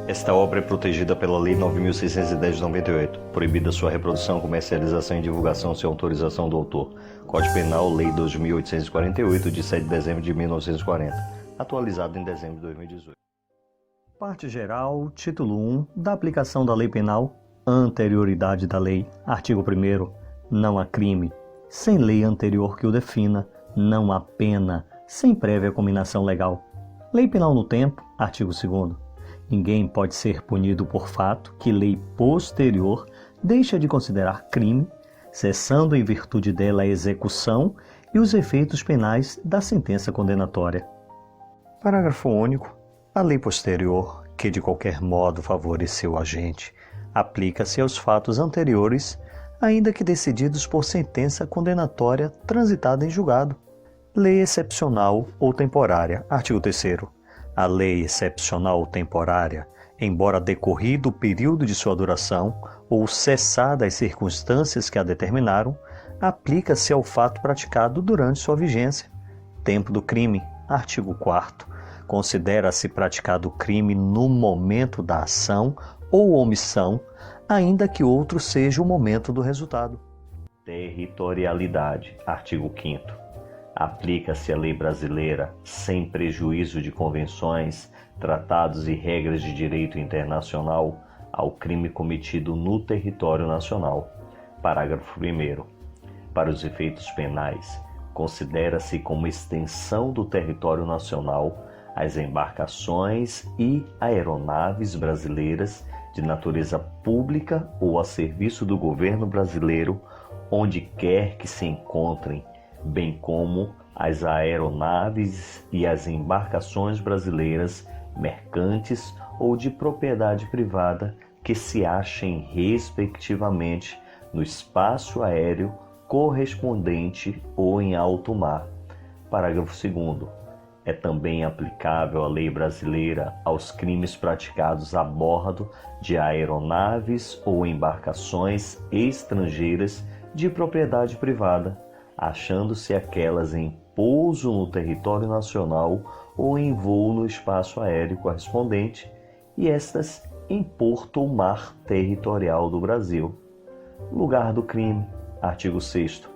Esta obra é protegida pela Lei 9.610 de 98, proibida sua reprodução, comercialização e divulgação sem autorização do autor. Código Penal, Lei 2.848, de 7 de dezembro de 1940, atualizado em dezembro de 2018. Parte geral, título 1, da aplicação da Lei Penal, anterioridade da lei, artigo 1º, não há crime, sem lei anterior que o defina, não há pena, sem prévia cominação legal. Lei Penal no tempo, artigo 2º. Ninguém pode ser punido por fato que lei posterior deixa de considerar crime, cessando em virtude dela a execução e os efeitos penais da sentença condenatória. Parágrafo único. A lei posterior, que de qualquer modo favoreceu o agente, aplica-se aos fatos anteriores, ainda que decididos por sentença condenatória transitada em julgado. Lei excepcional ou temporária. Artigo 3º. A lei excepcional ou temporária, embora decorrido o período de sua duração ou cessadas as circunstâncias que a determinaram, aplica-se ao fato praticado durante sua vigência. Tempo do crime. Artigo 4º. Considera-se praticado o crime no momento da ação ou omissão, ainda que outro seja o momento do resultado. Territorialidade. Artigo 5º. Aplica-se a lei brasileira, sem prejuízo de convenções, tratados e regras de direito internacional, ao crime cometido no território nacional. Parágrafo 1º. Para os efeitos penais, considera-se como extensão do território nacional as embarcações e aeronaves brasileiras de natureza pública ou a serviço do governo brasileiro, onde quer que se encontrem, bem como as aeronaves e as embarcações brasileiras mercantes ou de propriedade privada que se achem respectivamente no espaço aéreo correspondente ou em alto mar. Parágrafo 2º. É também aplicável a lei brasileira aos crimes praticados a bordo de aeronaves ou embarcações estrangeiras de propriedade privada, achando-se aquelas em pouso no território nacional ou em voo no espaço aéreo correspondente, e estas em porto ou mar territorial do Brasil. Lugar do crime. Artigo 6º.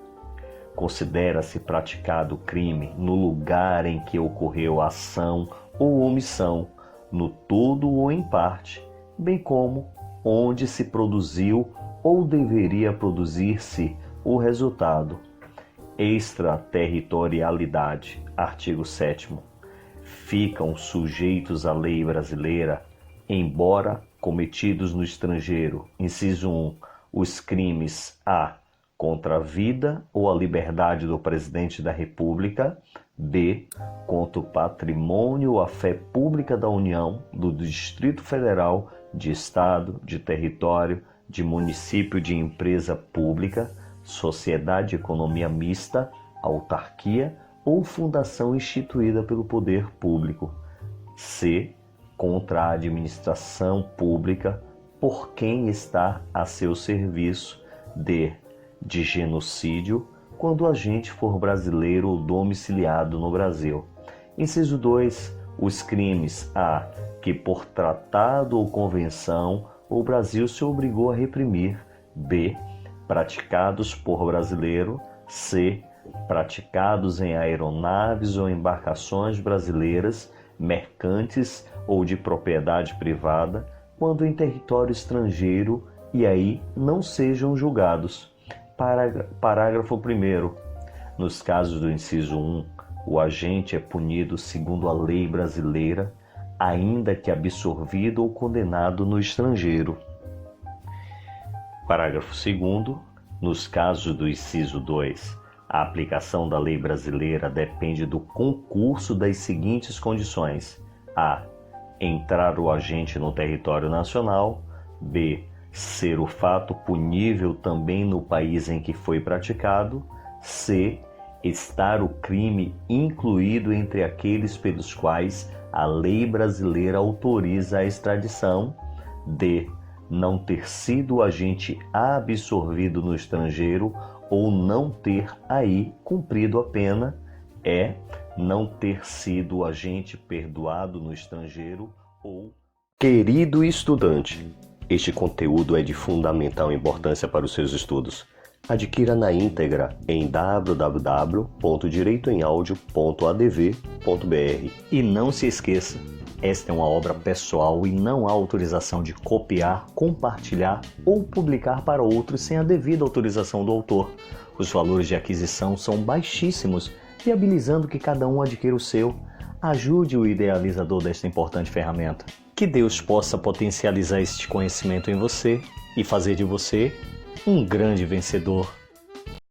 Considera-se praticado o crime no lugar em que ocorreu a ação ou omissão, no todo ou em parte, bem como onde se produziu ou deveria produzir-se o resultado. Extraterritorialidade. Artigo 7º. Ficam sujeitos à lei brasileira, embora cometidos no estrangeiro. Inciso 1. Os crimes a. contra a vida ou a liberdade do Presidente da República. B. Contra o patrimônio ou a fé pública da União, do Distrito Federal, de Estado, de território, de município, de empresa pública, sociedade de economia mista, autarquia ou fundação instituída pelo poder público. C. Contra a administração pública por quem está a seu serviço. D. De genocídio, quando o agente for brasileiro ou domiciliado no Brasil. Inciso 2. Os crimes a. que por tratado ou convenção o Brasil se obrigou a reprimir. B. Praticados por brasileiro. C. Praticados em aeronaves ou embarcações brasileiras, mercantes ou de propriedade privada, quando em território estrangeiro e aí não sejam julgados. Parágrafo 1º. Nos casos do inciso 1, o agente é punido segundo a lei brasileira, ainda que absorvido ou condenado no estrangeiro. Parágrafo 2º. Nos casos do inciso 2, a aplicação da lei brasileira depende do concurso das seguintes condições: a. Entrar o agente no território nacional. B. Ser o fato punível também no país em que foi praticado. C. Estar o crime incluído entre aqueles pelos quais a lei brasileira autoriza a extradição. D. Não ter sido o agente absorvido no estrangeiro ou não ter aí cumprido a pena. E. Não ter sido o agente perdoado no estrangeiro ou Querido estudante, este conteúdo é de fundamental importância para os seus estudos. Adquira na íntegra em www.direitoemaudio.adv.br. E não se esqueça, esta é uma obra pessoal e não há autorização de copiar, compartilhar ou publicar para outros sem a devida autorização do autor. Os valores de aquisição são baixíssimos, viabilizando que cada um adquira o seu. Ajude o idealizador desta importante ferramenta. Que Deus possa potencializar este conhecimento em você e fazer de você um grande vencedor.